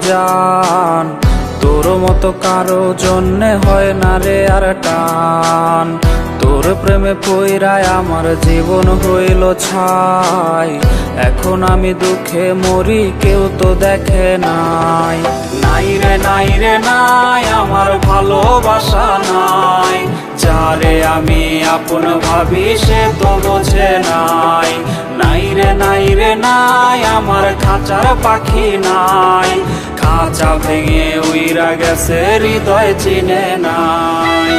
জান, তোর মতো কারো জন্যে হয় না রে আর টান। তোর প্রেমে পইরায় আমার জীবন হইল ছাই, এখন আমি দুঃখে মরি কেউ তো দেখে নাই। নাই রে নাই রে নাই আমার ভালোবাসা নাই, যারে আমি আপন ভাবি সে তো বোঝে নাই। নাই রে নাই রে নাই আমার খাঁচার পাখি নাই, খাঁচা ভেঙে উইরা গেছে হৃদয় চিনে নাই।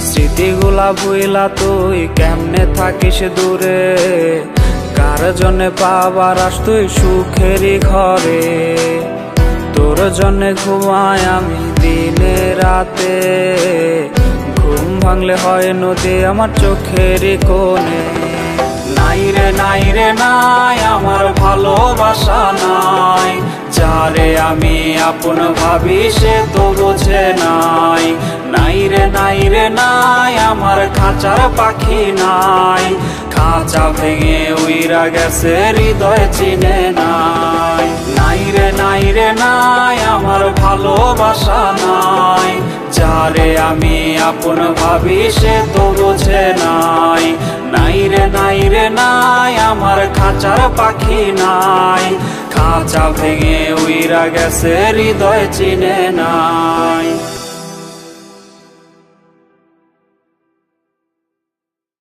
স্মৃতিগুলা ভুইলা তুই কেমনে থাকিস দূরে, কার জন্যে পাবার আস তুই সুখেরই ঘরে। তোর জন্যে ঘুমাই আমি দিনে রাতে, ঘুম ভাঙলে হয় নদী আমার চোখেরই কোণে। নাই রে নাই রে নাই আমার ভালোবাসা নাই, যারে আমি আপন ভাবি সে তো বোঝে নাই। নাই রে নাই রে নাই আমার খাঁচার পাখি নাই, খাঁচা ভেঙে উইরা গেছে হৃদয় চিনে নাই। নাই রে নাই রে নাই আমার ভালোবাসা নাই, যারে আমি আপন ভাবি সে তো বোঝে নাই। নাই রে নাই রে নাই আমার খাঁচার পাখি নাই, খাঁচা ভেঙে উইরা গেছে হৃদয় চিনে নাই।